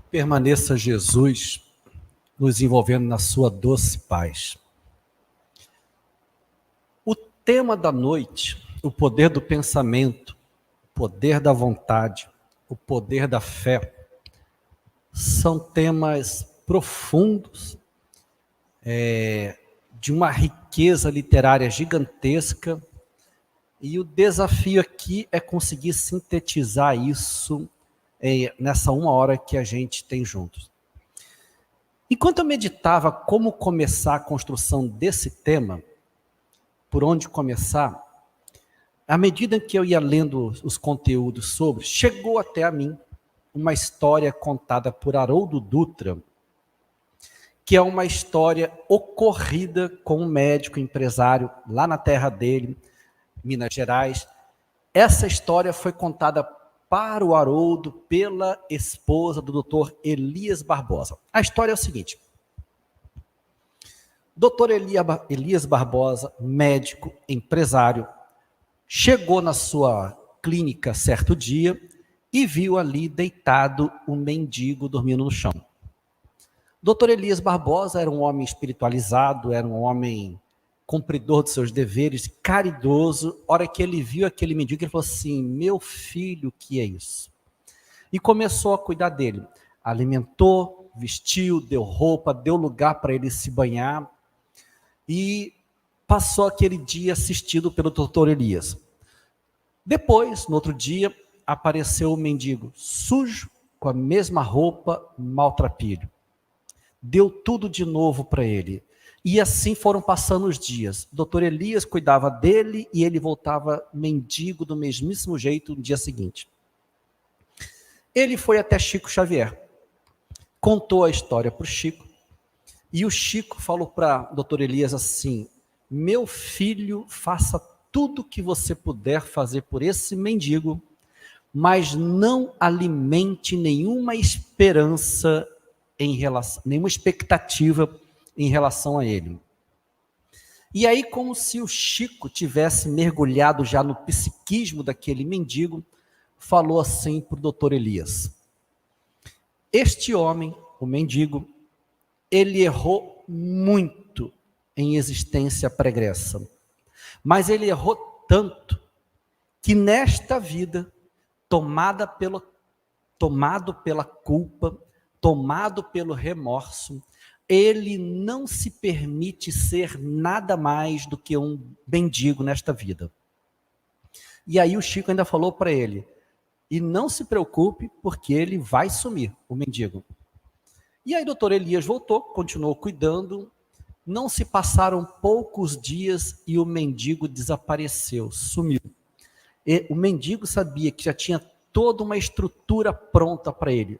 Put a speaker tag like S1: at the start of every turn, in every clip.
S1: Permaneça Jesus nos envolvendo na sua doce paz. O tema da noite, o poder do pensamento, o poder da vontade, o poder da fé, são temas profundos, de uma riqueza literária gigantesca, e o desafio aqui é conseguir sintetizar isso nessa 1 hora que a gente tem juntos. Enquanto eu meditava como começar a construção desse tema, por onde começar, à medida que eu ia lendo os conteúdos sobre, chegou até a mim uma história contada por Haroldo Dutra, que é uma história ocorrida com um médico empresário lá na terra dele, Minas Gerais. Essa história foi contada para o Haroldo pela esposa do Dr. Elias Barbosa. A história é o seguinte: Dr. Elias Barbosa, médico, empresário, chegou na sua clínica certo dia e viu ali deitado um mendigo dormindo no chão. Dr. Elias Barbosa era um homem espiritualizado, era um homem cumpridor de seus deveres, caridoso. A hora que ele viu aquele mendigo, ele falou assim: meu filho, o que é isso? E começou a cuidar dele. Alimentou, vestiu, deu roupa, deu lugar para ele se banhar. E passou aquele dia assistido pelo Dr. Elias. Depois, no outro dia, apareceu o mendigo, sujo, com a mesma roupa, maltrapilho. Deu tudo de novo para ele. E assim foram passando os dias. O Dr. Elias cuidava dele e ele voltava mendigo do mesmíssimo jeito no dia seguinte. Ele foi até Chico Xavier, contou a história para o Chico, e o Chico falou para o Dr. Elias assim: meu filho, faça tudo o que você puder fazer por esse mendigo, mas não alimente nenhuma esperança nenhuma expectativa em relação a ele. E aí, como se o Chico tivesse mergulhado já no psiquismo daquele mendigo, falou assim para o Dr. Elias: este homem, o mendigo, ele errou muito em existência pregressa, mas ele errou tanto que nesta vida, tomado pela culpa, tomado pelo remorso, ele não se permite ser nada mais do que um mendigo nesta vida. E aí o Chico ainda falou para ele: e não se preocupe, porque ele vai sumir, o mendigo. E aí o doutor Elias voltou, continuou cuidando. Não se passaram poucos dias e o mendigo desapareceu, sumiu. E o mendigo sabia que já tinha toda uma estrutura pronta para ele.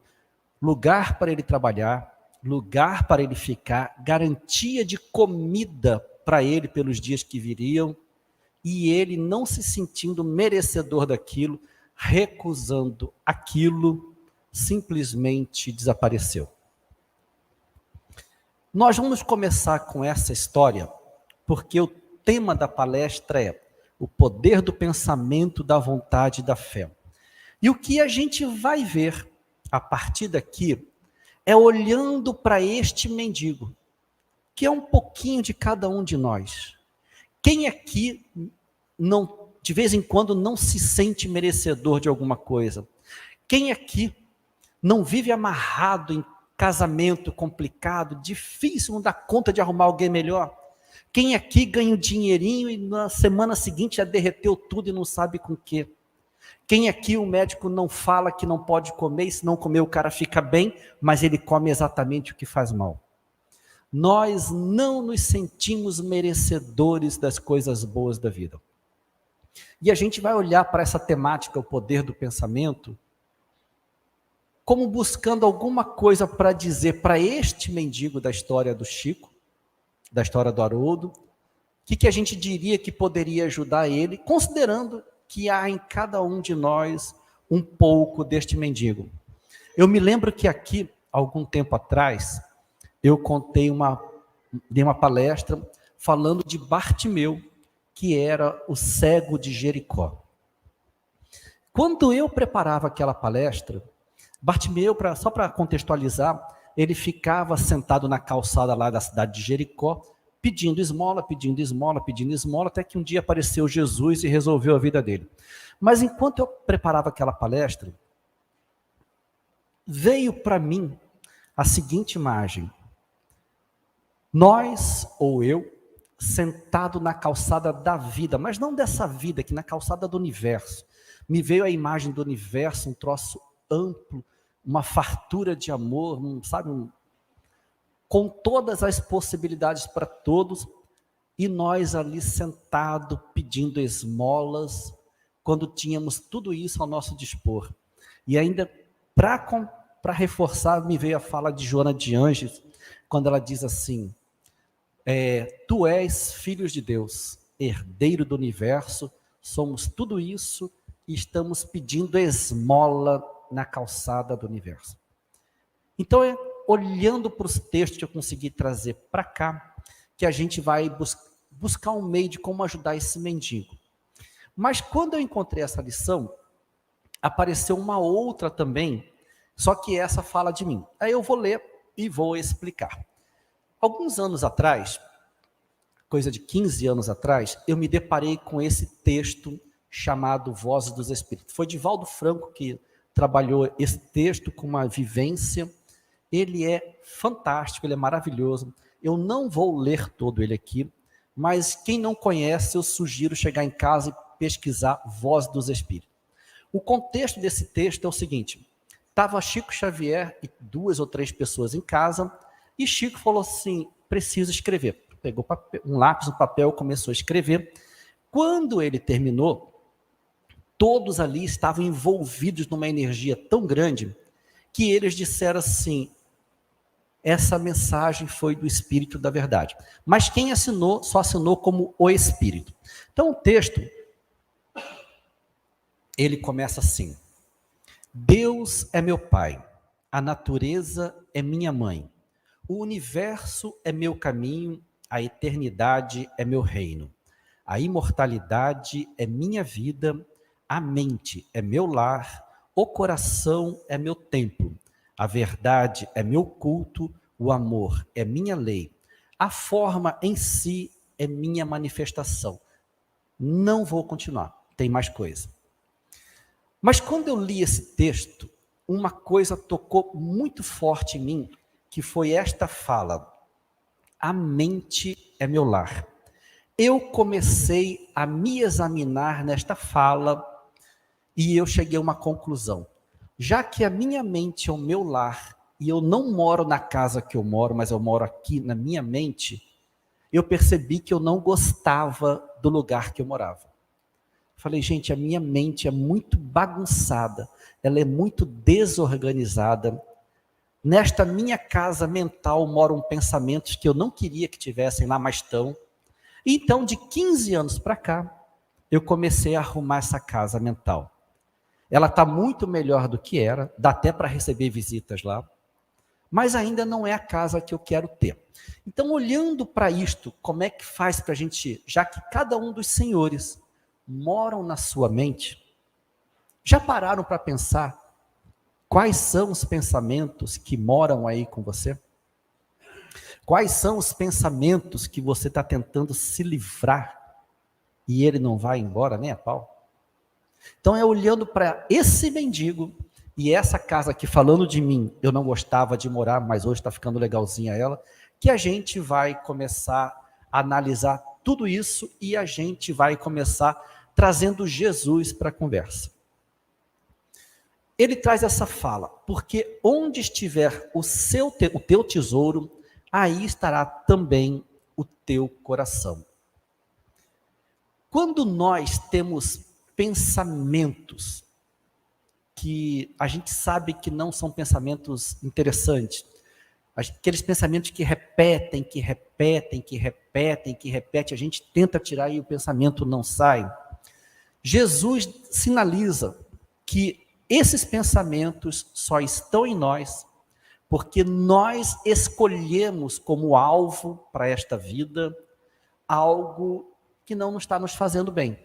S1: Lugar para ele trabalhar, lugar para ele ficar, garantia de comida para ele pelos dias que viriam, e ele, não se sentindo merecedor daquilo, recusando aquilo, simplesmente desapareceu. Nós vamos começar com essa história, porque o tema da palestra é o poder do pensamento, da vontade e da fé. E o que a gente vai ver a partir daqui é olhando para este mendigo, que é um pouquinho de cada um de nós. Quem aqui não, de vez em quando, não se sente merecedor de alguma coisa? Quem aqui não vive amarrado em casamento complicado, difícil, não dá conta de arrumar alguém melhor? Quem aqui ganha um dinheirinho e na semana seguinte já derreteu tudo e não sabe com o quê? Quem aqui o médico não fala que não pode comer, e se não comer o cara fica bem, mas ele come exatamente o que faz mal? Nós não nos sentimos merecedores das coisas boas da vida. E a gente vai olhar para essa temática, o poder do pensamento, como buscando alguma coisa para dizer para este mendigo da história do Chico, da história do Haroldo, o que a gente diria que poderia ajudar ele, considerando que há em cada um de nós um pouco deste mendigo. Eu me lembro que aqui, algum tempo atrás, eu dei uma palestra falando de Bartimeu, que era o cego de Jericó. Quando eu preparava aquela palestra, Bartimeu, só para contextualizar, ele ficava sentado na calçada lá da cidade de Jericó, pedindo esmola, pedindo esmola, pedindo esmola, até que um dia apareceu Jesus e resolveu a vida dele. Mas enquanto eu preparava aquela palestra, veio para mim a seguinte imagem: nós, ou eu, sentado na calçada da vida, mas não dessa vida aqui, na calçada do universo. Me veio a imagem do universo, um troço amplo, uma fartura de amor, com todas as possibilidades para todos, e nós ali sentados pedindo esmolas, quando tínhamos tudo isso ao nosso dispor. E ainda, para reforçar, me veio a fala de Joana de Ângeles, quando ela diz assim: tu és filhos de Deus, herdeiro do universo, somos tudo isso e estamos pedindo esmola na calçada do universo. Então, olhando para os textos que eu consegui trazer para cá, que a gente vai buscar um meio de como ajudar esse mendigo. Mas quando eu encontrei essa lição, apareceu uma outra também, só que essa fala de mim. Aí eu vou ler e vou explicar. Alguns anos atrás, coisa de 15 anos atrás, eu me deparei com esse texto chamado Vozes dos Espíritos. Foi Divaldo Franco que trabalhou esse texto com uma vivência. Ele é fantástico, ele é maravilhoso. Eu não vou ler todo ele aqui, mas quem não conhece, eu sugiro chegar em casa e pesquisar Voz dos Espíritos. O contexto desse texto é o seguinte: estava Chico Xavier e 2 ou 3 pessoas em casa, e Chico falou assim: preciso escrever. Pegou um lápis, um papel, começou a escrever. Quando ele terminou, todos ali estavam envolvidos numa energia tão grande que eles disseram assim: essa mensagem foi do Espírito da Verdade. Mas quem assinou, só assinou como o Espírito. Então o texto, ele começa assim: Deus é meu Pai, a natureza é minha mãe, o universo é meu caminho, a eternidade é meu reino, a imortalidade é minha vida, a mente é meu lar, o coração é meu templo, a verdade é meu culto, o amor é minha lei, a forma em si é minha manifestação. Não vou continuar, tem mais coisa. Mas quando eu li esse texto, uma coisa tocou muito forte em mim, que foi esta fala: a mente é meu lar. Eu comecei a me examinar nesta fala e eu cheguei a uma conclusão. Já que a minha mente é o meu lar, e eu não moro na casa que eu moro, mas eu moro aqui na minha mente, eu percebi que eu não gostava do lugar que eu morava. Falei, gente, a minha mente é muito bagunçada, ela é muito desorganizada. Nesta minha casa mental moram pensamentos que eu não queria que tivessem lá, mas estão. Então, de 15 anos para cá, eu comecei a arrumar essa casa mental. Ela está muito melhor do que era, dá até para receber visitas lá, mas ainda não é a casa que eu quero ter. Então, olhando para isto, como é que faz para a gente, já que cada um dos senhores moram na sua mente, já pararam para pensar quais são os pensamentos que moram aí com você? Quais são os pensamentos que você está tentando se livrar e ele não vai embora nem a pau? Então é olhando para esse mendigo e essa casa aqui falando de mim, eu não gostava de morar, mas hoje está ficando legalzinha ela, que a gente vai começar a analisar tudo isso e a gente vai começar trazendo Jesus para a conversa. Ele traz essa fala: porque onde estiver o teu tesouro, aí estará também o teu coração. Quando nós temos pensamentos que a gente sabe que não são pensamentos interessantes, aqueles pensamentos que repetem, a gente tenta tirar e o pensamento não sai, Jesus sinaliza que esses pensamentos só estão em nós porque nós escolhemos como alvo para esta vida algo que não está nos fazendo bem.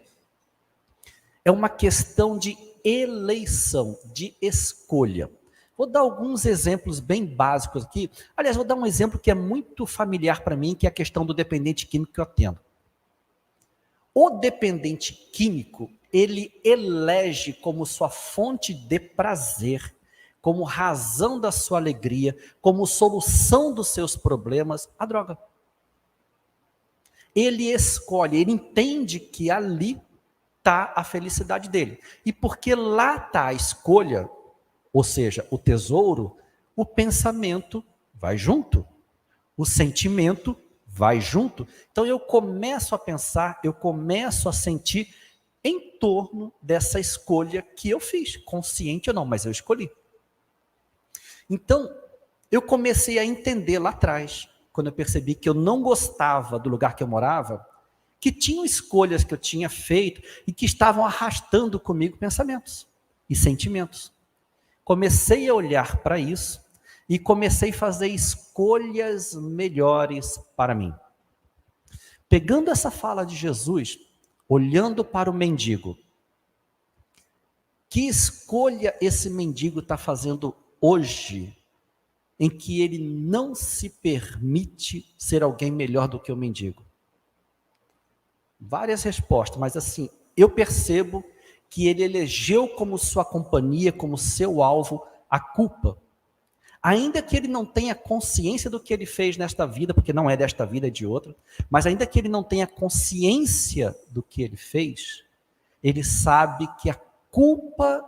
S1: É uma questão de eleição, de escolha. Vou dar alguns exemplos bem básicos aqui. Aliás, vou dar um exemplo que é muito familiar para mim, que é a questão do dependente químico que eu atendo. O dependente químico, ele elege como sua fonte de prazer, como razão da sua alegria, como solução dos seus problemas, a droga. Ele escolhe, ele entende que ali está a felicidade dele. E porque lá está a escolha, ou seja, o tesouro, o pensamento vai junto, o sentimento vai junto. Então eu começo a pensar, eu começo a sentir em torno dessa escolha que eu fiz, consciente ou não, mas eu escolhi. Então, eu comecei a entender lá atrás, quando eu percebi que eu não gostava do lugar que eu morava, que tinham escolhas que eu tinha feito e que estavam arrastando comigo pensamentos e sentimentos. Comecei a olhar para isso e comecei a fazer escolhas melhores para mim. Pegando essa fala de Jesus, olhando para o mendigo, que escolha esse mendigo está fazendo hoje, em que ele não se permite ser alguém melhor do que o mendigo? Várias respostas, mas assim, eu percebo que ele elegeu como sua companhia, como seu alvo, a culpa. Ainda que ele não tenha consciência do que ele fez nesta vida, porque não é desta vida, é de outra, mas ainda que ele não tenha consciência do que ele fez, ele sabe que a culpa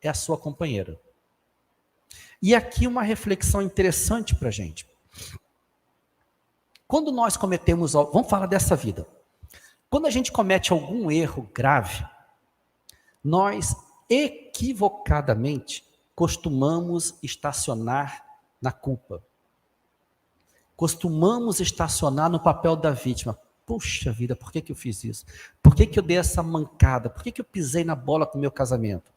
S1: é a sua companheira. E aqui uma reflexão interessante para a gente. Quando nós cometemos, vamos falar dessa vida. Quando a gente comete algum erro grave, nós equivocadamente costumamos estacionar na culpa. Costumamos estacionar no papel da vítima. Puxa vida, por que eu fiz isso? Por que eu dei essa mancada? Por que eu pisei na bola com o meu casamento?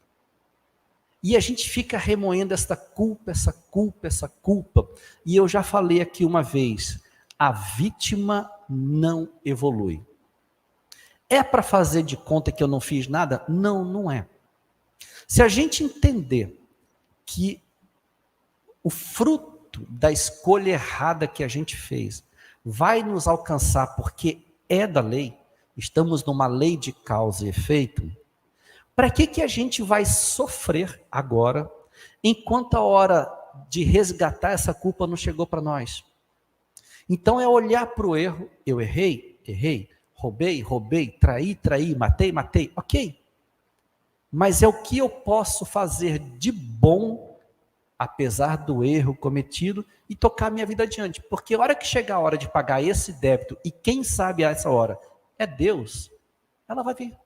S1: E a gente fica remoendo essa culpa, essa culpa, essa culpa. E eu já falei aqui uma vez, a vítima não evolui. É para fazer de conta que eu não fiz nada? Não, não é. Se a gente entender que o fruto da escolha errada que a gente fez vai nos alcançar porque é da lei, estamos numa lei de causa e efeito, para que a gente vai sofrer agora, enquanto a hora de resgatar essa culpa não chegou para nós? Então é olhar para o erro, eu errei, roubei, traí, matei, ok. Mas é o que eu posso fazer de bom, apesar do erro cometido, e tocar minha vida adiante. Porque a hora que chegar a hora de pagar esse débito, e quem sabe a essa hora é Deus, ela vai vir.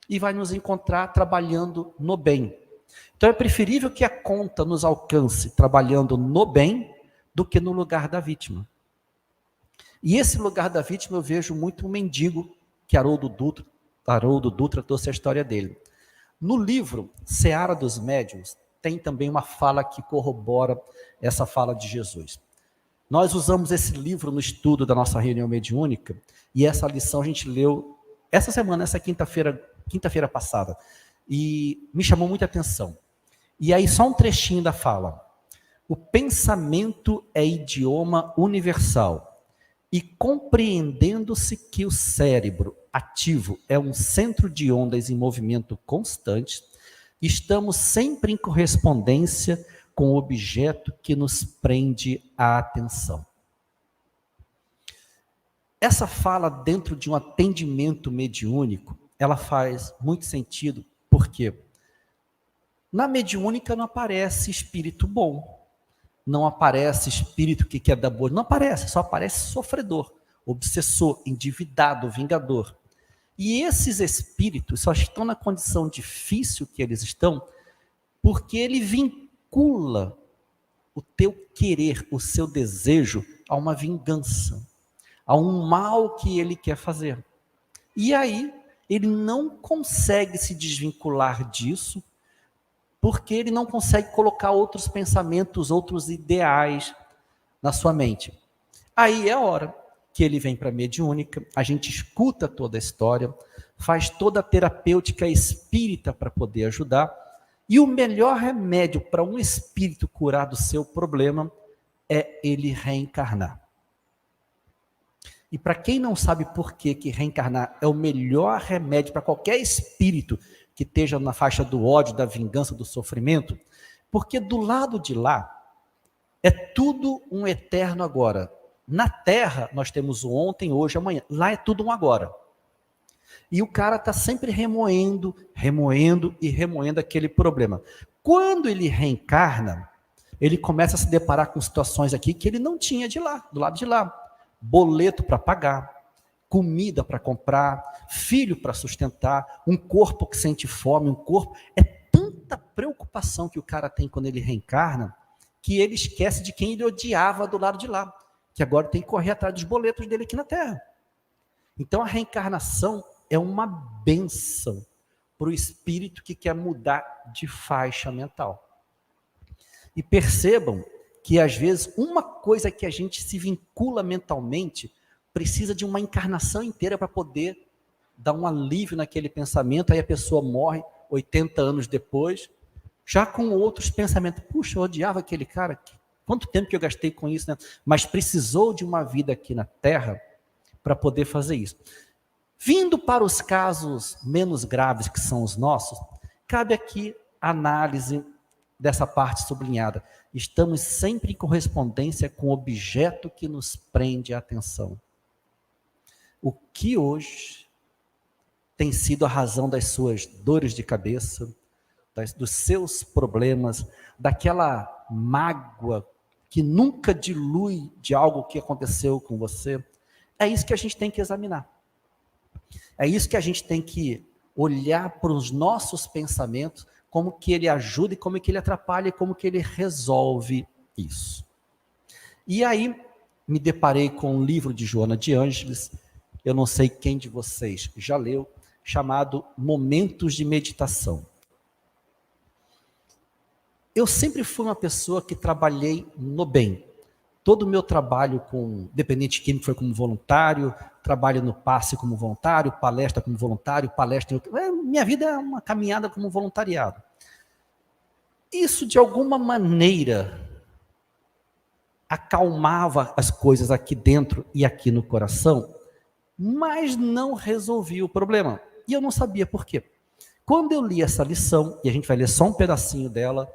S1: E vai nos encontrar trabalhando no bem. Então é preferível que a conta nos alcance trabalhando no bem, do que no lugar da vítima. E esse lugar da vítima eu vejo muito um mendigo, que Haroldo Dutra trouxe a história dele. No livro Seara dos Médiuns, tem também uma fala que corrobora essa fala de Jesus. Nós usamos esse livro no estudo da nossa reunião mediúnica, e essa lição a gente leu essa semana, essa quinta-feira passada, e me chamou muita atenção. E aí só um trechinho da fala. O pensamento é idioma universal, e compreendendo-se que o cérebro ativo é um centro de ondas em movimento constante, estamos sempre em correspondência com o objeto que nos prende a atenção. Essa fala dentro de um atendimento mediúnico, ela faz muito sentido, porque na mediúnica não aparece espírito bom, não aparece espírito que quer dar boa, não aparece, só aparece sofredor, obsessor, endividado, vingador. E esses espíritos só estão na condição difícil que eles estão, porque ele vincula o teu querer, o seu desejo, a uma vingança, a um mal que ele quer fazer. E aí, ele não consegue se desvincular disso, porque ele não consegue colocar outros pensamentos, outros ideais na sua mente. Aí é a hora que ele vem para a mediúnica, a gente escuta toda a história, faz toda a terapêutica espírita para poder ajudar, E o melhor remédio para um espírito curar do seu problema é ele reencarnar. E para quem não sabe por que reencarnar é o melhor remédio para qualquer espírito que esteja na faixa do ódio, da vingança, do sofrimento, porque do lado de lá é tudo um eterno agora. Na Terra nós temos o ontem, hoje, amanhã. Lá é tudo um agora. E o cara está sempre remoendo e remoendo aquele problema. Quando ele reencarna, ele começa a se deparar com situações aqui que ele não tinha de lá, do lado de lá. Boleto para pagar, comida para comprar, filho para sustentar, um corpo que sente fome, um corpo... É tanta preocupação que o cara tem quando ele reencarna, que ele esquece de quem ele odiava do lado de lá, que agora tem que correr atrás dos boletos dele aqui na Terra. Então a reencarnação é uma bênção para o espírito que quer mudar de faixa mental. E percebam que às vezes uma coisa que a gente se vincula mentalmente precisa de uma encarnação inteira para poder dar um alívio naquele pensamento, aí a pessoa morre 80 anos depois, já com outros pensamentos. Puxa, eu odiava aquele cara, quanto tempo que eu gastei com isso, né? Mas precisou de uma vida aqui na Terra para poder fazer isso. Vindo para os casos menos graves, que são os nossos, cabe aqui a análise dessa parte sublinhada. Estamos sempre em correspondência com o objeto que nos prende a atenção. O que hoje tem sido a razão das suas dores de cabeça, dos seus problemas, daquela mágoa que nunca dilui de algo que aconteceu com você? É isso que a gente tem que examinar. É isso que a gente tem que olhar para os nossos pensamentos, como que ele ajuda e como que ele atrapalha e como que ele resolve isso. E aí me deparei com um livro de Joana de Ângeles, eu não sei quem de vocês já leu, chamado Momentos de Meditação. Eu sempre fui uma pessoa que trabalhei no bem. Todo o meu trabalho com dependente químico foi como voluntário, trabalho no passe como voluntário, palestra como voluntário, minha vida é uma caminhada como voluntariado. Isso, de alguma maneira, acalmava as coisas aqui dentro e aqui no coração, mas não resolvia o problema. E eu não sabia por quê. Quando eu li essa lição, e a gente vai ler só um pedacinho dela,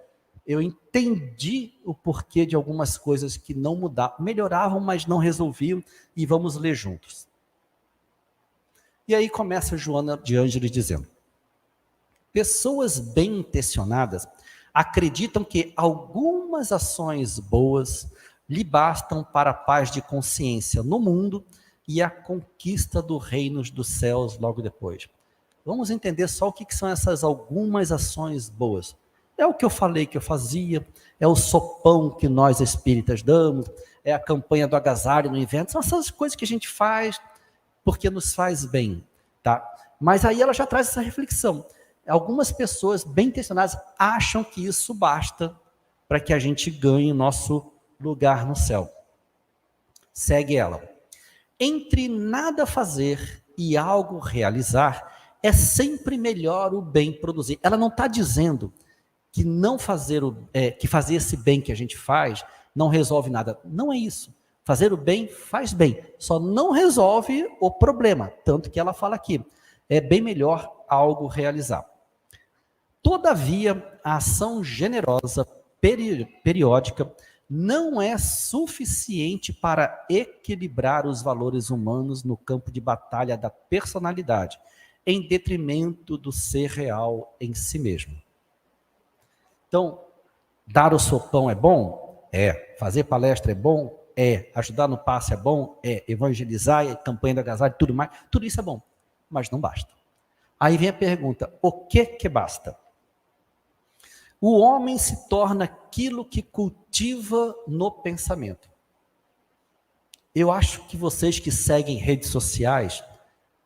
S1: eu entendi o porquê de algumas coisas que não mudavam, melhoravam, mas não resolviam, e vamos ler juntos. E aí começa Joana de Ângeles dizendo: pessoas bem intencionadas acreditam que algumas ações boas lhe bastam para a paz de consciência no mundo e a conquista do reino dos céus logo depois. Vamos entender só o que são essas algumas ações boas. É o que eu falei que eu fazia, é o sopão que nós espíritas damos, é a campanha do agasalho no inverno, são essas coisas que a gente faz porque nos faz bem, tá? Mas aí ela já traz essa reflexão. Algumas pessoas bem intencionadas acham que isso basta para que a gente ganhe nosso lugar no céu. Segue ela. Entre nada fazer e algo realizar, é sempre melhor o bem produzir. Ela não está dizendo que não fazer que fazer esse bem que a gente faz não resolve nada. Não é isso. Fazer o bem faz bem, só não resolve o problema. Tanto que ela fala aqui, é bem melhor algo realizar. Todavia, a ação generosa, periódica, não é suficiente para equilibrar os valores humanos no campo de batalha da personalidade, em detrimento do ser real em si mesmo. Então, dar o sopão é bom? É. Fazer palestra é bom? É. Ajudar no passe é bom? É. Evangelizar, campanha da agasalho, tudo mais, tudo isso é bom, mas não basta. Aí vem a pergunta, o que basta? O homem se torna aquilo que cultiva no pensamento. Eu acho que vocês que seguem redes sociais,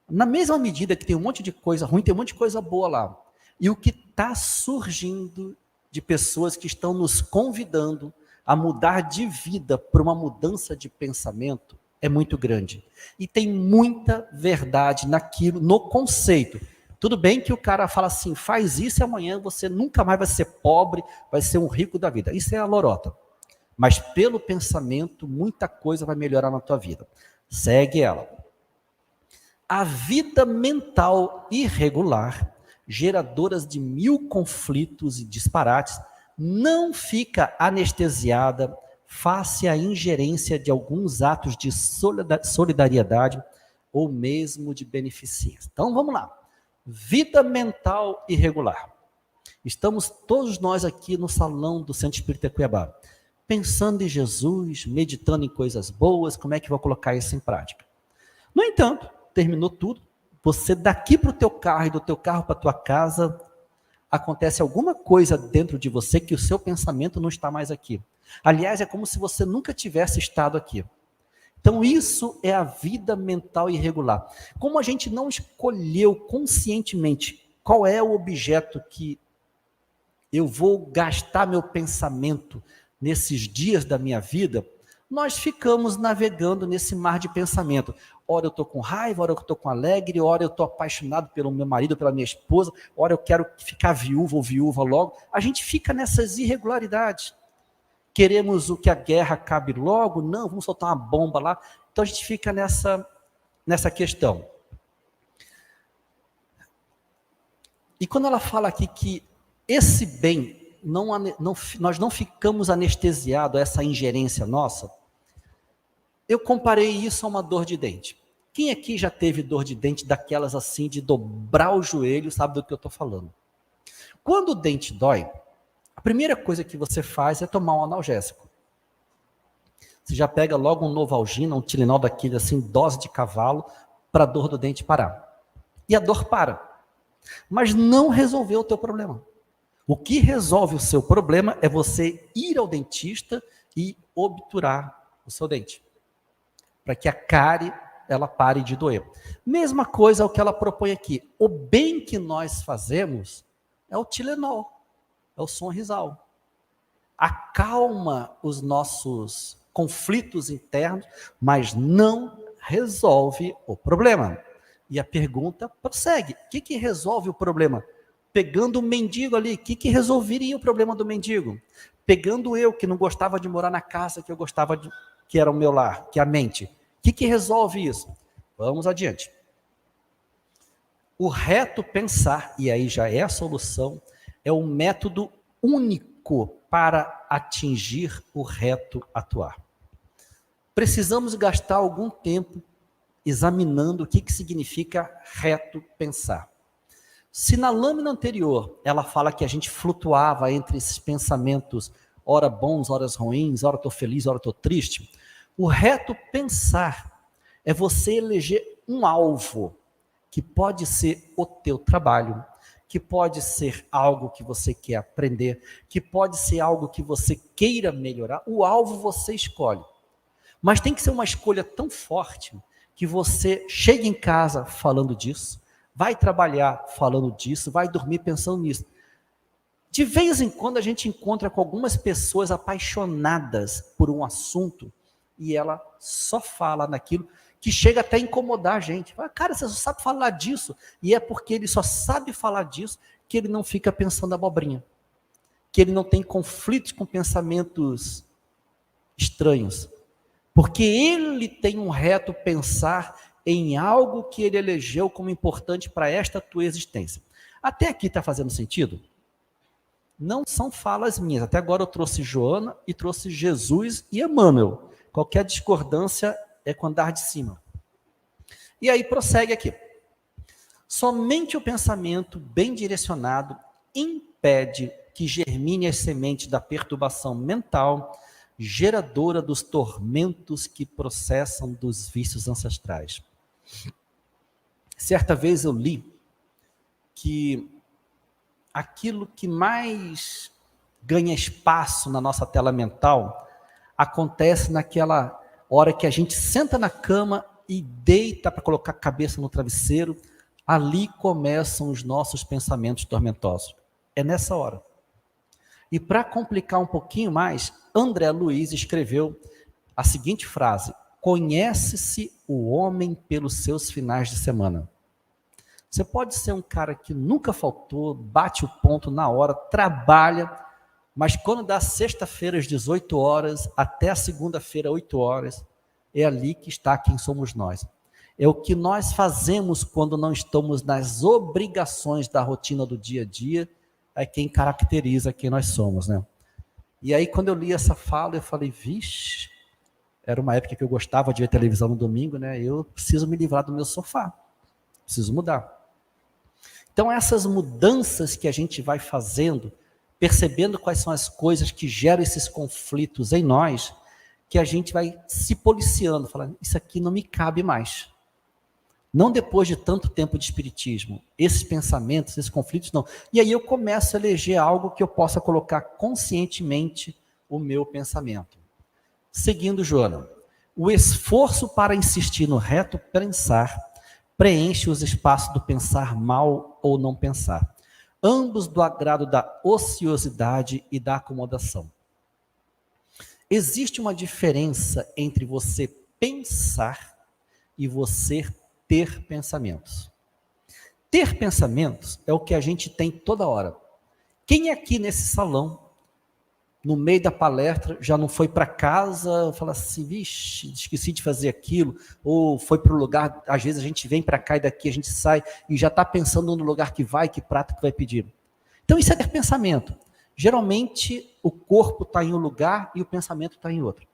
S1: na mesma medida que tem um monte de coisa ruim, tem um monte de coisa boa lá. E o que está surgindo de pessoas que estão nos convidando a mudar de vida por uma mudança de pensamento é muito grande. E tem muita verdade naquilo, no conceito. Tudo bem que o cara fala assim, faz isso e amanhã você nunca mais vai ser pobre, vai ser um rico da vida. Isso é a lorota. Mas pelo pensamento, muita coisa vai melhorar na tua vida. Segue ela. A vida mental irregular, geradora de 1000 conflitos e disparates, não fica anestesiada face à ingerência de alguns atos de solidariedade ou mesmo de beneficência. Então vamos lá. Vida mental irregular. Estamos todos nós aqui no salão do Centro Espírita Cuiabá, pensando em Jesus, meditando em coisas boas, como é que vou colocar isso em prática. No entanto, terminou tudo, você daqui para o teu carro e do teu carro para a tua casa, acontece alguma coisa dentro de você que o seu pensamento não está mais aqui. Aliás, é como se você nunca tivesse estado aqui. Então isso é a vida mental irregular. Como a gente não escolheu conscientemente qual é o objeto que eu vou gastar meu pensamento nesses dias da minha vida, nós ficamos navegando nesse mar de pensamento. Ora eu estou com raiva, ora eu estou com alegre, ora eu estou apaixonado pelo meu marido, pela minha esposa, ora eu quero ficar viúvo ou viúva logo. A gente fica nessas irregularidades. Queremos que a guerra acabe logo? Não, vamos soltar uma bomba lá. Então a gente fica nessa questão. E quando ela fala aqui que esse bem, nós não ficamos anestesiados a essa ingerência nossa, eu comparei isso a uma dor de dente. Quem aqui já teve dor de dente daquelas assim, de dobrar o joelho, sabe do que eu estou falando? Quando o dente dói, a primeira coisa que você faz é tomar um analgésico. Você já pega logo um Novalgina, um Tilenol daquele assim, dose de cavalo, para a dor do dente parar. E a dor para. Mas não resolveu o teu problema. O que resolve o seu problema é você ir ao dentista e obturar o seu dente. Para que a cárie, ela pare de doer. Mesma coisa é o que ela propõe aqui. O bem que nós fazemos é o Tilenol. É o Sonrisal. Acalma os nossos conflitos internos, mas não resolve o problema. E a pergunta prossegue. O que resolve o problema? Pegando o mendigo ali, o que resolveria o problema do mendigo? Pegando eu, que não gostava de morar na casa que eu gostava, que era o meu lar, que é a mente. O que resolve isso? Vamos adiante. O reto pensar, e aí já é a solução, é um método único para atingir o reto atuar. Precisamos gastar algum tempo examinando o que significa reto pensar. Se na lâmina anterior ela fala que a gente flutuava entre esses pensamentos, ora bons, ora ruins, ora estou feliz, ora estou triste, o reto pensar é você eleger um alvo, que pode ser o teu trabalho, que pode ser algo que você quer aprender, que pode ser algo que você queira melhorar. O alvo você escolhe. Mas tem que ser uma escolha tão forte que você chega em casa falando disso, vai trabalhar falando disso, vai dormir pensando nisso. De vez em quando a gente encontra com algumas pessoas apaixonadas por um assunto e ela só fala naquilo que chega até a incomodar a gente. Fala, cara, você só sabe falar disso. E é porque ele só sabe falar disso que ele não fica pensando abobrinha. Que ele não tem conflitos com pensamentos estranhos. Porque ele tem um reto pensar em algo que ele elegeu como importante para esta tua existência. Até aqui está fazendo sentido? Não são falas minhas. Até agora eu trouxe Joana e trouxe Jesus e Emmanuel. Qualquer discordância é com andar de cima. E aí prossegue aqui. Somente o pensamento bem direcionado impede que germine as sementes da perturbação mental, geradora dos tormentos que processam dos vícios ancestrais. Certa vez eu li que aquilo que mais ganha espaço na nossa tela mental acontece naquela hora que a gente senta na cama e deita para colocar a cabeça no travesseiro. Ali começam os nossos pensamentos tormentosos. É nessa hora. E para complicar um pouquinho mais, André Luiz escreveu a seguinte frase: conhece-se o homem pelos seus finais de semana. Você pode ser um cara que nunca faltou, bate o ponto na hora, trabalha, mas quando dá sexta-feira às 18 horas, até a segunda-feira, 8 horas, é ali que está quem somos nós. É o que nós fazemos quando não estamos nas obrigações da rotina do dia a dia, é quem caracteriza quem nós somos, né? E aí, quando eu li essa fala, eu falei, vixe, era uma época que eu gostava de ver televisão no domingo, né? Eu preciso me livrar do meu sofá, preciso mudar. Então, essas mudanças que a gente vai fazendo, percebendo quais são as coisas que geram esses conflitos em nós, que a gente vai se policiando, falando, isso aqui não me cabe mais. Não depois de tanto tempo de espiritismo, esses pensamentos, esses conflitos, não. E aí eu começo a eleger algo que eu possa colocar conscientemente o meu pensamento. Seguindo Joana, o esforço para insistir no reto pensar preenche os espaços do pensar mal ou não pensar, ambos do agrado da ociosidade e da acomodação. Existe uma diferença entre você pensar e você ter pensamentos. Ter pensamentos é o que a gente tem toda hora. Quem aqui nesse salão, no meio da palestra, já não foi para casa, fala assim, vixe, esqueci de fazer aquilo, ou foi para o lugar, às vezes a gente vem para cá e daqui a gente sai e já está pensando no lugar que vai, que prato que vai pedir. Então isso é ter pensamento. Geralmente o corpo está em um lugar e o pensamento está em outro.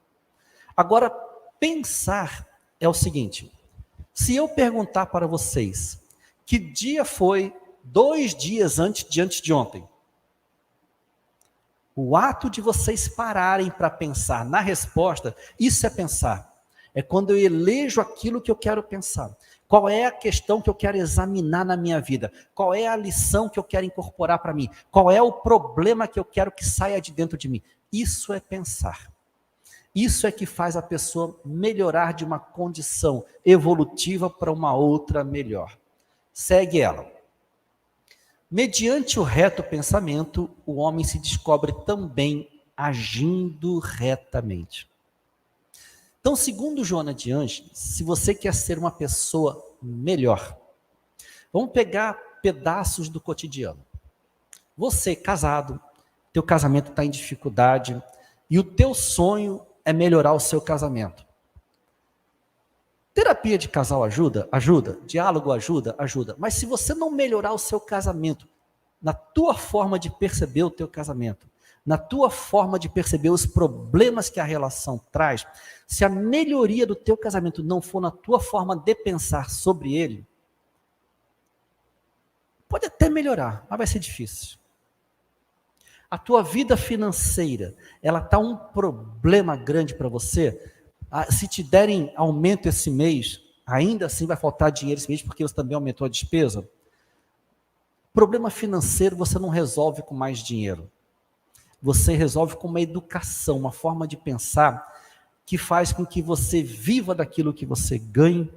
S1: Agora, pensar é o seguinte, se eu perguntar para vocês, que dia foi 2 dias antes de ontem? O ato de vocês pararem para pensar na resposta, isso é pensar. É quando eu elejo aquilo que eu quero pensar. Qual é a questão que eu quero examinar na minha vida? Qual é a lição que eu quero incorporar para mim? Qual é o problema que eu quero que saia de dentro de mim? Isso é pensar. Isso é que faz a pessoa melhorar de uma condição evolutiva para uma outra melhor. Segue ela. Mediante o reto pensamento, o homem se descobre também agindo retamente. Então, segundo Joana de Ângeles, se você quer ser uma pessoa melhor, vamos pegar pedaços do cotidiano. Você, casado, teu casamento está em dificuldade e o teu sonho é melhorar o seu casamento. Terapia de casal ajuda? Ajuda. Diálogo ajuda? Ajuda. Mas se você não melhorar o seu casamento, na tua forma de perceber o teu casamento, na tua forma de perceber os problemas que a relação traz, se a melhoria do teu casamento não for na tua forma de pensar sobre ele, pode até melhorar, mas vai ser difícil. A tua vida financeira, ela está um problema grande para você. Se te derem aumento esse mês, ainda assim vai faltar dinheiro esse mês, porque você também aumentou a despesa. Problema financeiro você não resolve com mais dinheiro. Você resolve com uma educação, uma forma de pensar que faz com que você viva daquilo que você ganhe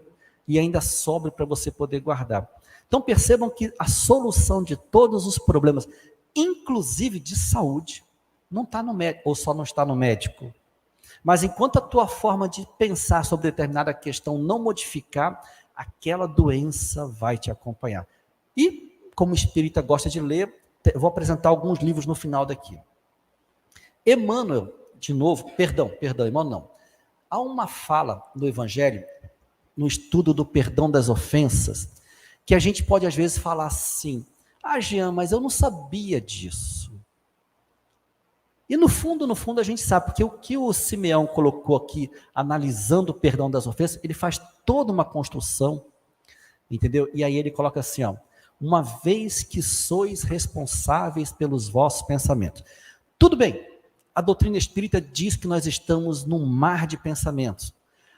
S1: e ainda sobre para você poder guardar. Então percebam que a solução de todos os problemas, inclusive de saúde, não está no médico, ou só não está no médico. Mas enquanto a tua forma de pensar sobre determinada questão não modificar, aquela doença vai te acompanhar. E, como o espírita gosta de ler, vou apresentar alguns livros no final daqui. Emmanuel, de novo, perdão, Emmanuel não. Há uma fala no Evangelho, no estudo do perdão das ofensas, que a gente pode às vezes falar assim, Jean, mas eu não sabia disso. E no fundo a gente sabe, porque o que o Simeão colocou aqui, analisando o perdão das ofensas, ele faz toda uma construção, entendeu? E aí ele coloca assim, uma vez que sois responsáveis pelos vossos pensamentos. Tudo bem, a doutrina espírita diz que nós estamos num mar de pensamentos.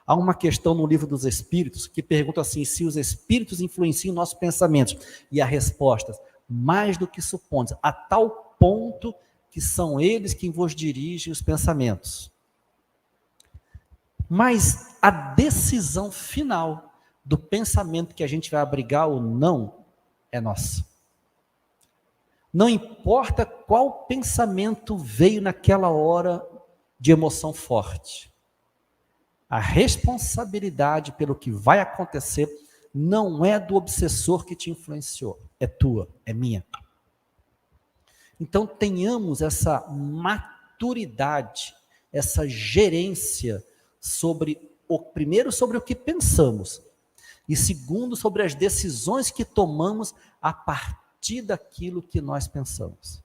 S1: Há uma questão no Livro dos Espíritos que pergunta assim, se os espíritos influenciam nossos pensamentos. E a resposta, mais do que supondes, a tal ponto que são eles quem vos dirigem os pensamentos. Mas a decisão final do pensamento que a gente vai abrigar ou não é nossa. Não importa qual pensamento veio naquela hora de emoção forte. A responsabilidade pelo que vai acontecer não é do obsessor que te influenciou, é tua, é minha. Então tenhamos essa maturidade, essa gerência primeiro sobre o que pensamos, e segundo sobre as decisões que tomamos a partir daquilo que nós pensamos.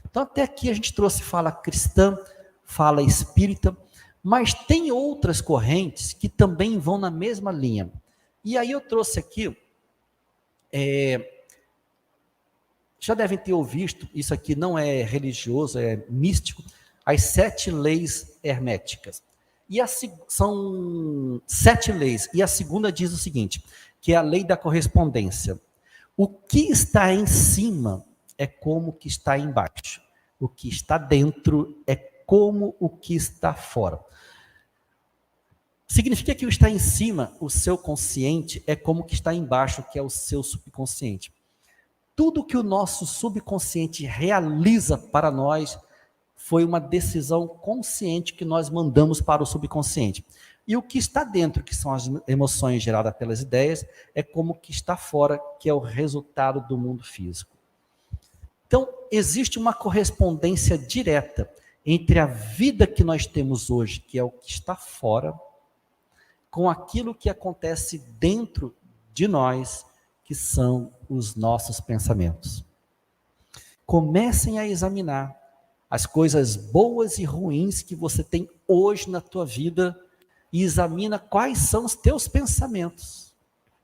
S1: Então até aqui a gente trouxe fala cristã, fala espírita, mas tem outras correntes que também vão na mesma linha. E aí eu trouxe aqui, já devem ter ouvido, isso aqui não é religioso, é místico, as 7 leis herméticas. São 7 leis, e a segunda diz o seguinte, que é a lei da correspondência. O que está em cima é como o que está embaixo. O que está dentro é como o que está fora. Significa que o que está em cima, o seu consciente, é como o que está embaixo, que é o seu subconsciente. Tudo que o nosso subconsciente realiza para nós foi uma decisão consciente que nós mandamos para o subconsciente. E o que está dentro, que são as emoções geradas pelas ideias, é como o que está fora, que é o resultado do mundo físico. Então, existe uma correspondência direta entre a vida que nós temos hoje, que é o que está fora, com aquilo que acontece dentro de nós, que são os nossos pensamentos. Comecem a examinar as coisas boas e ruins que você tem hoje na tua vida e examina quais são os teus pensamentos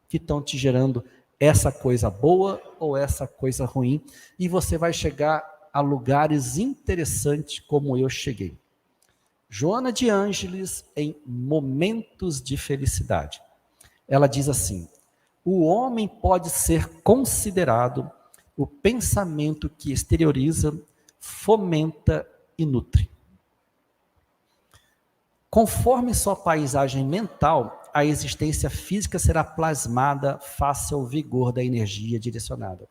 S1: que estão te gerando essa coisa boa ou essa coisa ruim, e você vai chegar a lugares interessantes como eu cheguei. Joana de Ângeles, em Momentos de Felicidade, ela diz assim: o homem pode ser considerado o pensamento que exterioriza, fomenta e nutre. Conforme sua paisagem mental, a existência física será plasmada face ao vigor da energia direcionada.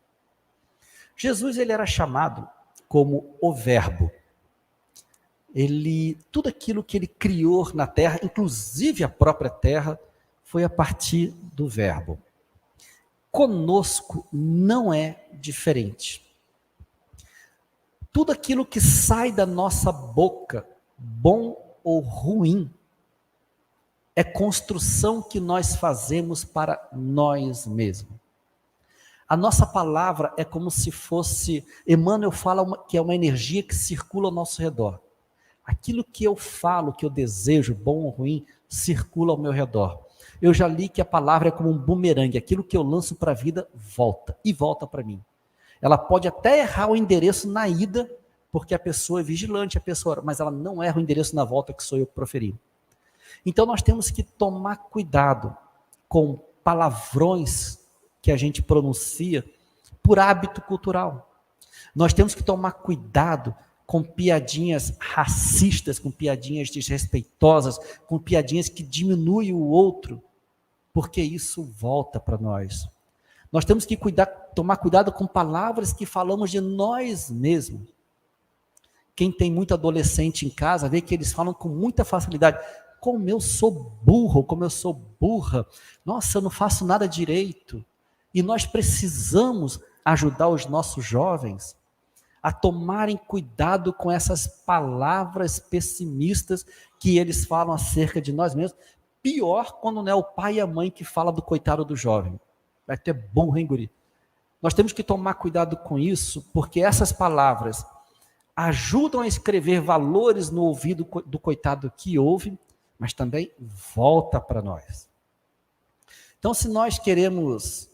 S1: Jesus, ele era chamado como o Verbo. Tudo aquilo que ele criou na terra, inclusive a própria terra, foi a partir do Verbo. Conosco não é diferente. Tudo aquilo que sai da nossa boca, bom ou ruim, é construção que nós fazemos para nós mesmos. A nossa palavra é como se fosse, Emmanuel fala que é uma energia que circula ao nosso redor. Aquilo que eu falo, que eu desejo, bom ou ruim, circula ao meu redor. Eu já li que a palavra é como um bumerangue, aquilo que eu lanço para a vida volta, e volta para mim. Ela pode até errar o endereço na ida, porque a pessoa é vigilante, mas ela não erra o endereço na volta, que sou eu que proferi. Então nós temos que tomar cuidado com palavrões que a gente pronuncia por hábito cultural. Nós temos que tomar cuidado com piadinhas racistas, com piadinhas desrespeitosas, com piadinhas que diminuem o outro, porque isso volta para nós. Nós temos que tomar cuidado com palavras que falamos de nós mesmos. Quem tem muito adolescente em casa, vê que eles falam com muita facilidade. Como eu sou burro, como eu sou burra. Nossa, eu não faço nada direito. E nós precisamos ajudar os nossos jovens a tomarem cuidado com essas palavras pessimistas que eles falam acerca de nós mesmos. Pior quando não é o pai e a mãe que fala do coitado do jovem. Vai ter burro, hein, guri? Nós temos que tomar cuidado com isso, porque essas palavras ajudam a escrever valores no ouvido do coitado que ouve, mas também volta para nós. Então, se nós queremos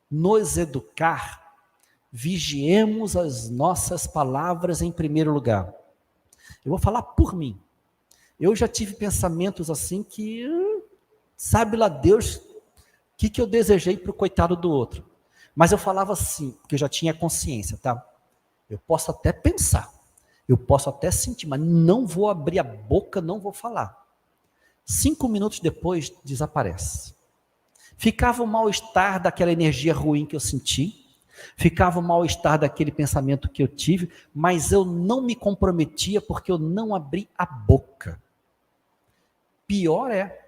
S1: nos educar, vigiemos as nossas palavras em primeiro lugar. Eu vou falar por mim. Eu já tive pensamentos assim que, sabe lá Deus, o que eu desejei para o coitado do outro. Mas eu falava assim, porque eu já tinha consciência, tá? Eu posso até pensar, eu posso até sentir, mas não vou abrir a boca, não vou falar. 5 minutos depois, desaparece. Ficava o mal-estar daquela energia ruim que eu senti, ficava o mal-estar daquele pensamento que eu tive, mas eu não me comprometia porque eu não abri a boca. Pior é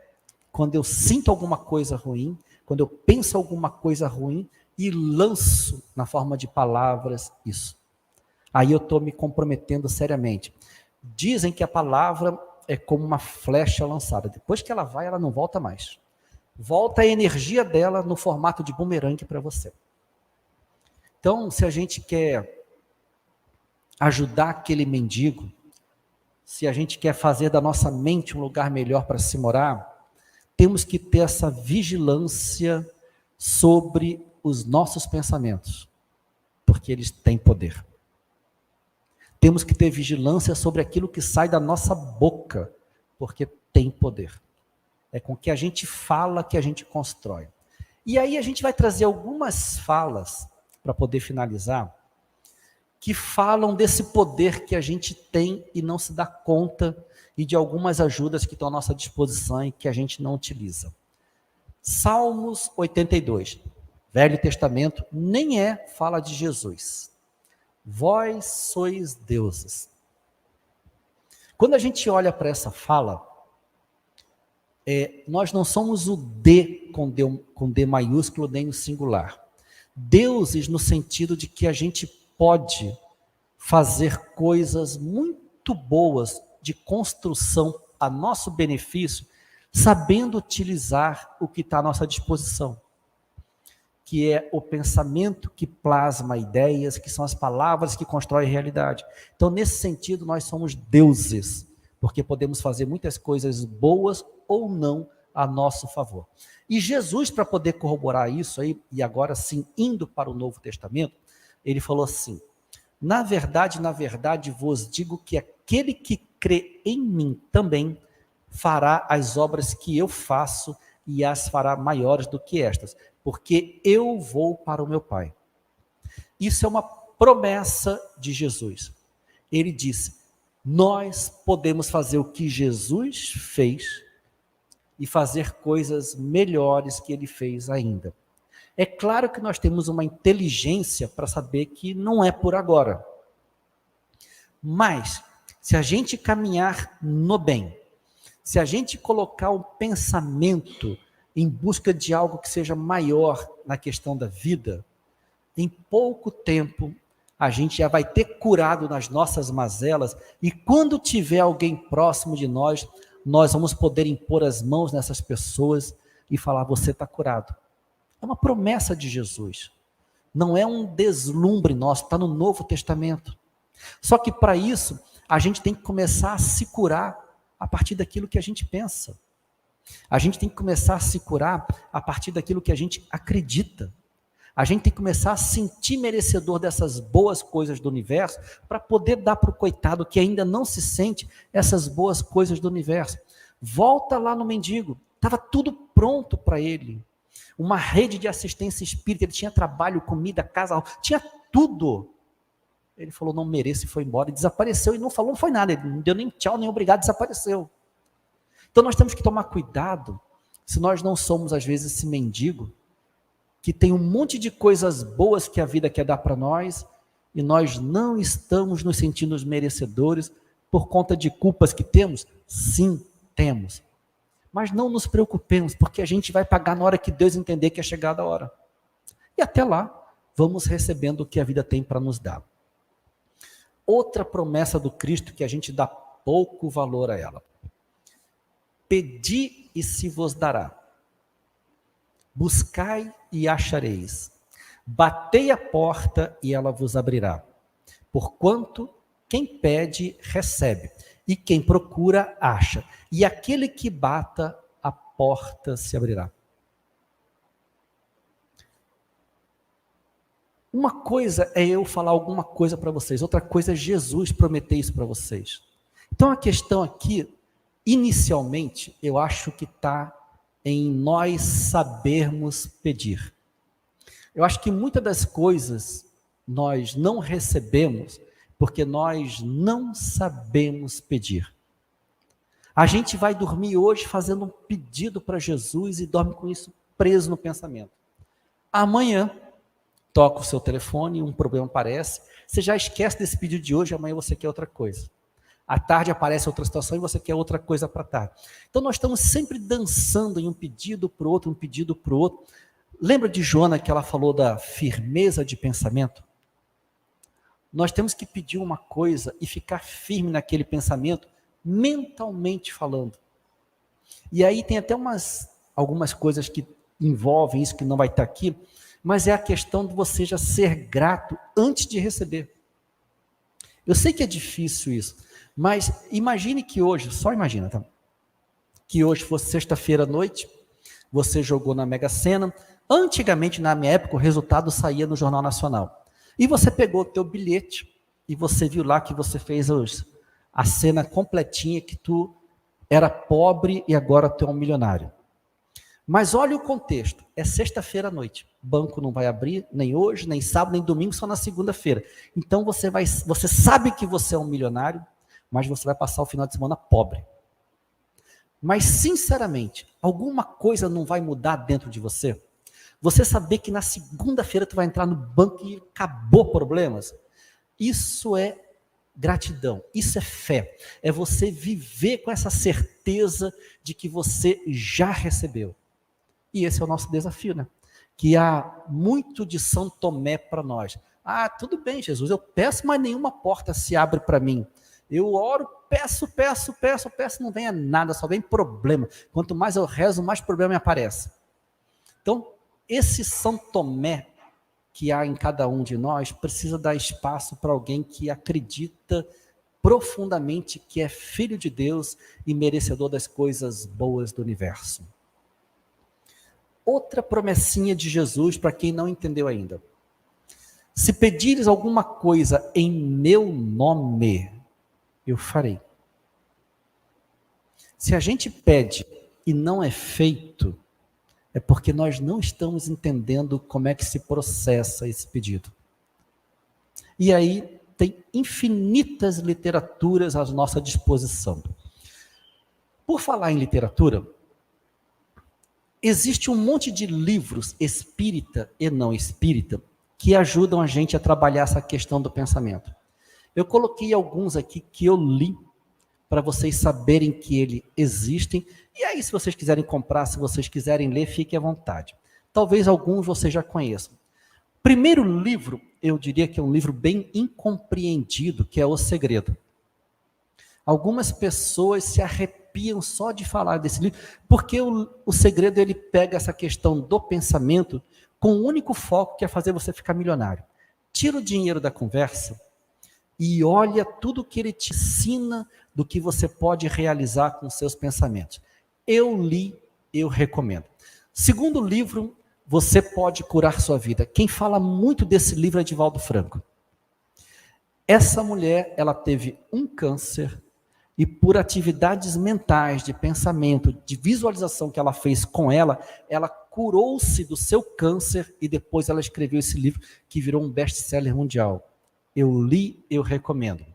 S1: quando eu sinto alguma coisa ruim, quando eu penso alguma coisa ruim e lanço na forma de palavras isso. Aí eu estou me comprometendo seriamente. Dizem que a palavra é como uma flecha lançada. Depois que ela vai, ela não volta mais. Volta a energia dela no formato de bumerangue para você. Então, se a gente quer ajudar aquele mendigo, se a gente quer fazer da nossa mente um lugar melhor para se morar, temos que ter essa vigilância sobre os nossos pensamentos, porque eles têm poder. Temos que ter vigilância sobre aquilo que sai da nossa boca, porque tem poder. É com o que a gente fala que a gente constrói. E aí a gente vai trazer algumas falas, para poder finalizar, que falam desse poder que a gente tem e não se dá conta, e de algumas ajudas que estão à nossa disposição e que a gente não utiliza. Salmos 82, Velho Testamento, nem fala de Jesus. Vós sois deuses. Quando a gente olha para essa fala, nós não somos o D com D maiúsculo nem o singular. Deuses no sentido de que a gente pode fazer coisas muito boas de construção a nosso benefício, sabendo utilizar o que está à nossa disposição, que é o pensamento que plasma ideias, que são as palavras que constroem realidade. Então, nesse sentido, nós somos deuses, porque podemos fazer muitas coisas boas ou não a nosso favor. E Jesus, para poder corroborar isso aí, e agora sim, indo para o Novo Testamento, ele falou assim: na verdade, vos digo que aquele que crê em mim também fará as obras que eu faço e as fará maiores do que estas, porque eu vou para o meu Pai. Isso é uma promessa de Jesus. Ele disse: nós podemos fazer o que Jesus fez e fazer coisas melhores que ele fez ainda. É claro que nós temos uma inteligência para saber que não é por agora. Mas, se a gente caminhar no bem, se a gente colocar o pensamento em busca de algo que seja maior na questão da vida, em pouco tempo a gente já vai ter curado nas nossas mazelas, e quando tiver alguém próximo de nós, nós vamos poder impor as mãos nessas pessoas e falar: você está curado. É uma promessa de Jesus. Não é um deslumbre nosso, está no Novo Testamento. Só que para isso, a gente tem que começar a se curar a partir daquilo que a gente pensa. A gente tem que começar a se curar a partir daquilo que a gente acredita. A gente tem que começar a sentir merecedor dessas boas coisas do universo para poder dar para o coitado que ainda não se sente essas boas coisas do universo. Volta lá no mendigo, estava tudo pronto para ele. Uma rede de assistência espírita, ele tinha trabalho, comida, casa, tinha tudo. Ele falou: não mereço, e foi embora, e desapareceu, e não falou, não foi nada, ele não deu nem tchau, nem obrigado, desapareceu. Então nós temos que tomar cuidado, se nós não somos às vezes esse mendigo, que tem um monte de coisas boas que a vida quer dar para nós, e nós não estamos nos sentindo merecedores, por conta de culpas que temos? Sim, temos. Mas não nos preocupemos, porque a gente vai pagar na hora que Deus entender que é chegada a hora. E até lá, vamos recebendo o que a vida tem para nos dar. Outra promessa do Cristo que a gente dá pouco valor a ela. Pedi e se vos dará. Buscai e achareis. Batei a porta e ela vos abrirá. Porquanto quem pede, recebe. E quem procura, acha. E aquele que bata, a porta se abrirá. Uma coisa é eu falar alguma coisa para vocês, outra coisa é Jesus prometer isso para vocês. Então a questão aqui, inicialmente, eu acho que está em nós sabermos pedir. Eu acho que muitas das coisas nós não recebemos porque nós não sabemos pedir. A gente vai dormir hoje fazendo um pedido para Jesus e dorme com isso preso no pensamento. Amanhã, toca o seu telefone, um problema aparece, você já esquece desse pedido de hoje, amanhã você quer outra coisa. À tarde aparece outra situação e você quer outra coisa para tarde. Então nós estamos sempre dançando em um pedido para o outro, um pedido para o outro. Lembra de Joana que ela falou da firmeza de pensamento? Nós temos que pedir uma coisa e ficar firme naquele pensamento, mentalmente falando. E aí tem até algumas coisas que envolvem isso, que não vai estar aqui, mas é a questão de você já ser grato antes de receber. Eu sei que é difícil isso, mas imagine que hoje, só imagina, tá? Que hoje fosse sexta-feira à noite, você jogou na Mega Sena. Antigamente, na minha época, o resultado saía no Jornal Nacional. E você pegou o teu bilhete e você viu lá que você fez a cena completinha, que tu era pobre e agora tu é um milionário. Mas olha o contexto, é sexta-feira à noite. Banco não vai abrir, nem hoje, nem sábado, nem domingo, só na segunda-feira. Então você sabe que você é um milionário, mas você vai passar o final de semana pobre. Mas, sinceramente, alguma coisa não vai mudar dentro de você? Você saber que na segunda-feira tu vai entrar no banco e acabou problemas? Isso é gratidão, isso é fé. É você viver com essa certeza de que você já recebeu. E esse é o nosso desafio, né? Que há muito de São Tomé para nós. Ah, tudo bem, Jesus, eu peço, mas nenhuma porta se abre para mim. Eu oro, peço, não vem nada, só vem problema. Quanto mais eu rezo, mais problema me aparece. Então, esse São Tomé que há em cada um de nós precisa dar espaço para alguém que acredita profundamente que é filho de Deus e merecedor das coisas boas do universo. Outra promessinha de Jesus para quem não entendeu ainda. Se pedires alguma coisa em meu nome, eu farei. Se a gente pede e não é feito, é porque nós não estamos entendendo como é que se processa esse pedido. E aí tem infinitas literaturas à nossa disposição. Por falar em literatura, existe um monte de livros espírita e não espírita que ajudam a gente a trabalhar essa questão do pensamento. Eu coloquei alguns aqui que eu li para vocês saberem que eles existem. E aí, se vocês quiserem comprar, se vocês quiserem ler, fiquem à vontade. Talvez alguns vocês já conheçam. Primeiro livro, eu diria que é um livro bem incompreendido, que é O Segredo. Algumas pessoas se arrepiam só de falar desse livro, porque o Segredo ele pega essa questão do pensamento com o único foco que é fazer você ficar milionário. Tira o dinheiro da conversa e olha tudo que ele te ensina do que você pode realizar com seus pensamentos. Eu li, eu recomendo. Segundo livro, Você Pode Curar Sua Vida. Quem fala muito desse livro é Divaldo Franco. Essa mulher, ela teve um câncer e por atividades mentais, de pensamento, de visualização que ela fez com ela curou-se do seu câncer e depois ela escreveu esse livro que virou um best-seller mundial. Eu li, eu recomendo.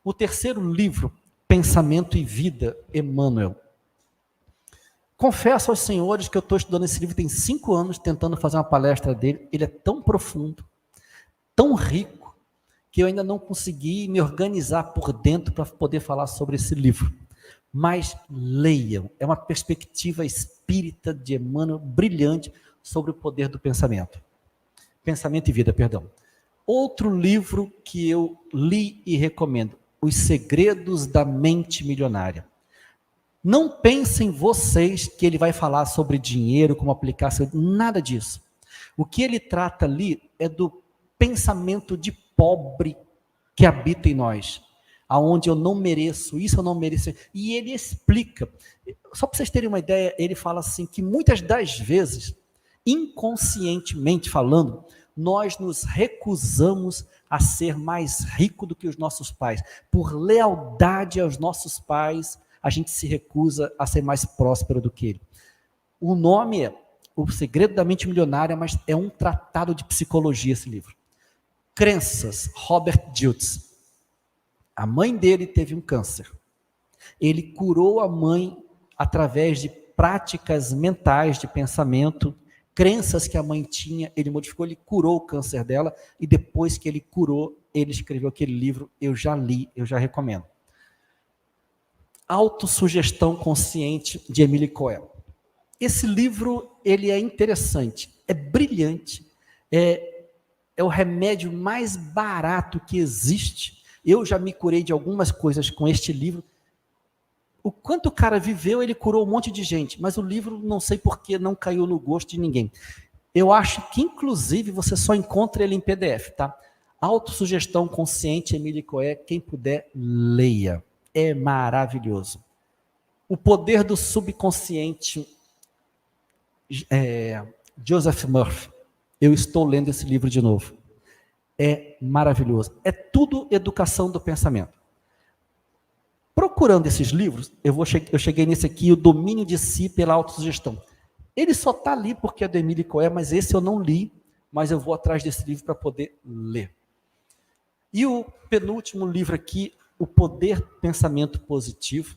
S1: O terceiro livro, Pensamento e Vida, Emmanuel. Confesso aos senhores que eu estou estudando esse livro tem 5 anos, tentando fazer uma palestra dele. Ele é tão profundo, tão rico, que eu ainda não consegui me organizar por dentro para poder falar sobre esse livro. Mas leiam, é uma perspectiva espírita de Emmanuel brilhante sobre o poder do pensamento. Pensamento e Vida, perdão. Outro livro que eu li e recomendo, Os Segredos da Mente Milionária. Não pensem vocês que ele vai falar sobre dinheiro, como aplicar, nada disso. O que ele trata ali é do pensamento de pobre que habita em nós, aonde eu não mereço isso, eu não mereço. E ele explica, só para vocês terem uma ideia, ele fala assim que muitas das vezes, inconscientemente falando, nós nos recusamos a ser mais rico do que os nossos pais. Por lealdade aos nossos pais, a gente se recusa a ser mais próspero do que ele. O nome é O Segredo da Mente Milionária, mas é um tratado de psicologia esse livro. Crenças, Robert Dilts. A mãe dele teve um câncer. Ele curou a mãe através de práticas mentais de pensamento, crenças que a mãe tinha, ele modificou, ele curou o câncer dela, e depois que ele curou, ele escreveu aquele livro, eu já li, eu já recomendo. Autossugestão Consciente, de Emile Coelho. Esse livro, ele é interessante, é brilhante, é o remédio mais barato que existe. Eu já me curei de algumas coisas com este livro. O quanto o cara viveu, ele curou um monte de gente, mas o livro, não sei por que, não caiu no gosto de ninguém. Eu acho que, inclusive, você só encontra ele em PDF, tá? Autossugestão Consciente, Emile Coelho, quem puder, leia. É maravilhoso. O Poder do Subconsciente, Joseph Murphy. Eu estou lendo esse livro de novo. É maravilhoso. É tudo educação do pensamento. Procurando esses livros, eu cheguei nesse aqui, O Domínio de Si pela Autossugestão. Ele só está ali porque é do Emile Coelho, mas esse eu não li, mas eu vou atrás desse livro para poder ler. E o penúltimo livro aqui, O Poder do Pensamento Positivo,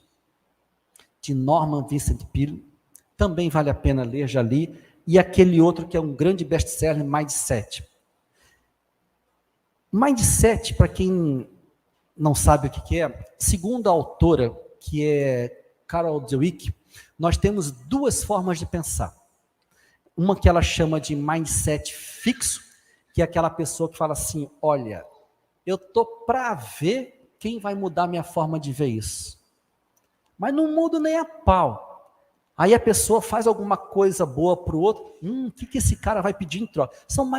S1: de Norman Vincent Peale, também vale a pena ler, já li, e aquele outro que é um grande best-seller, Mindset. Mindset, para quem não sabe o que é, segundo a autora, que é Carol Dweck, nós temos duas formas de pensar. Uma que ela chama de mindset fixo, que é aquela pessoa que fala assim, olha, eu estou para ver quem vai mudar minha forma de ver isso. Mas não mudo nem a pau. Aí a pessoa faz alguma coisa boa para o outro, o que esse cara vai pedir em troca? São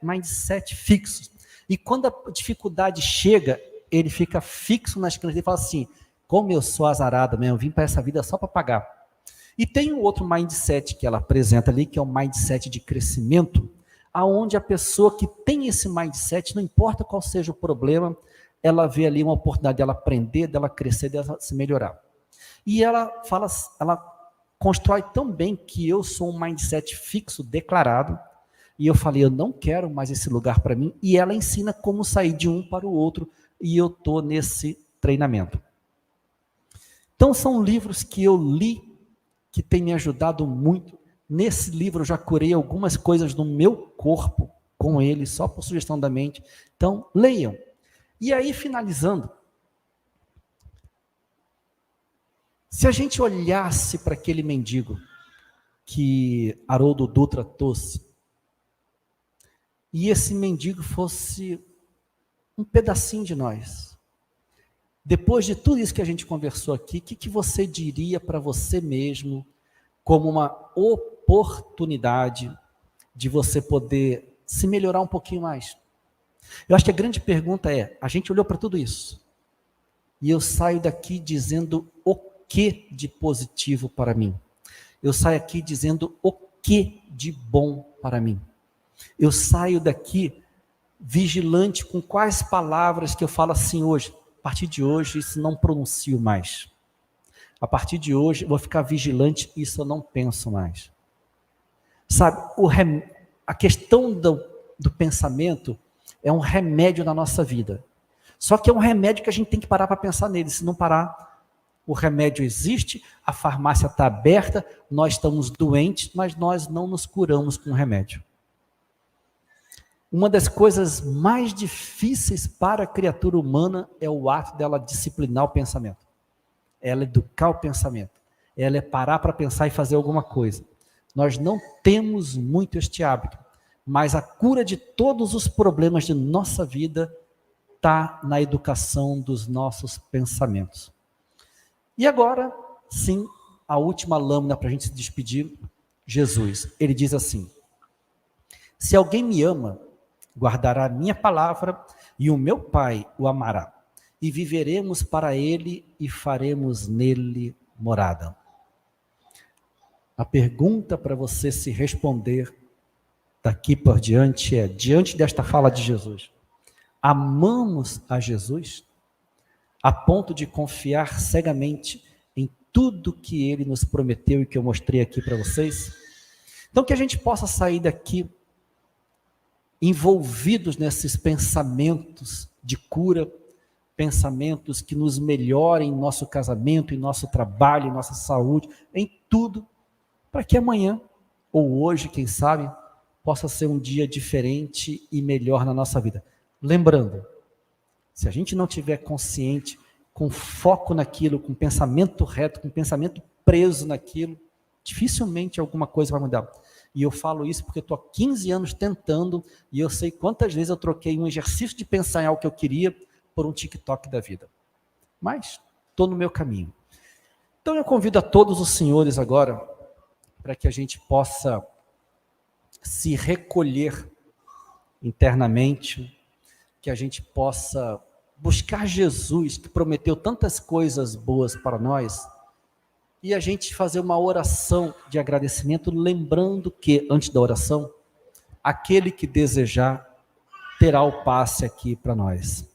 S1: mindset fixos. E quando a dificuldade chega, ele fica fixo nas crenças e fala assim, como eu sou azarada mesmo, eu vim para essa vida só para pagar. E tem um outro mindset que ela apresenta ali, que é o mindset de crescimento, aonde a pessoa que tem esse mindset, não importa qual seja o problema, ela vê ali uma oportunidade dela aprender, dela crescer, dela se melhorar. E ela fala, ela constrói tão bem que eu sou um mindset fixo, declarado, e eu falei, eu não quero mais esse lugar para mim, e ela ensina como sair de um para o outro, e eu estou nesse treinamento. Então são livros que eu li, que tem me ajudado muito. Nesse livro eu já curei algumas coisas no meu corpo com ele, só por sugestão da mente. Então, leiam. E aí, finalizando, se a gente olhasse para aquele mendigo que Haroldo Dutra trouxe, e esse mendigo fosse um pedacinho de nós, depois de tudo isso que a gente conversou aqui, o que você diria para você mesmo como uma oportunidade de você poder se melhorar um pouquinho mais? Eu acho que a grande pergunta é, a gente olhou para tudo isso, e eu saio daqui dizendo o que de positivo para mim? Eu saio aqui dizendo o que de bom para mim? Eu saio daqui vigilante com quais palavras que eu falo assim hoje, a partir de hoje isso não pronuncio mais. A partir de hoje eu vou ficar vigilante, isso eu não penso mais. Sabe, a questão do pensamento é um remédio na nossa vida. Só que é um remédio que a gente tem que parar para pensar nele. Se não parar, o remédio existe, a farmácia está aberta, nós estamos doentes, mas nós não nos curamos com o remédio. Uma das coisas mais difíceis para a criatura humana é o ato dela disciplinar o pensamento. Ela educar o pensamento. Ela é parar para pensar e fazer alguma coisa. Nós não temos muito este hábito, mas a cura de todos os problemas de nossa vida está na educação dos nossos pensamentos. E agora, sim, a última lâmina para a gente se despedir, Jesus. Ele diz assim, se alguém me ama, guardará a minha palavra e o meu Pai o amará. E viveremos para ele e faremos nele morada. A pergunta para você se responder daqui por diante é, diante desta fala de Jesus, amamos a Jesus a ponto de confiar cegamente em tudo que ele nos prometeu e que eu mostrei aqui para vocês? Então que a gente possa sair daqui envolvidos nesses pensamentos de cura, pensamentos que nos melhorem em nosso casamento, em nosso trabalho, em nossa saúde, em tudo, para que amanhã, ou hoje, quem sabe, possa ser um dia diferente e melhor na nossa vida. Lembrando, se a gente não tiver consciente com foco naquilo, com pensamento reto, com pensamento preso naquilo, dificilmente alguma coisa vai mudar. E eu falo isso porque eu estou há 15 anos tentando, e eu sei quantas vezes eu troquei um exercício de pensar em algo que eu queria por um TikTok da vida. Mas estou no meu caminho. Então eu convido a todos os senhores agora, para que a gente possa se recolher internamente, que a gente possa buscar Jesus, que prometeu tantas coisas boas para nós, e a gente fazer uma oração de agradecimento, lembrando que, antes da oração, aquele que desejar terá o passe aqui para nós.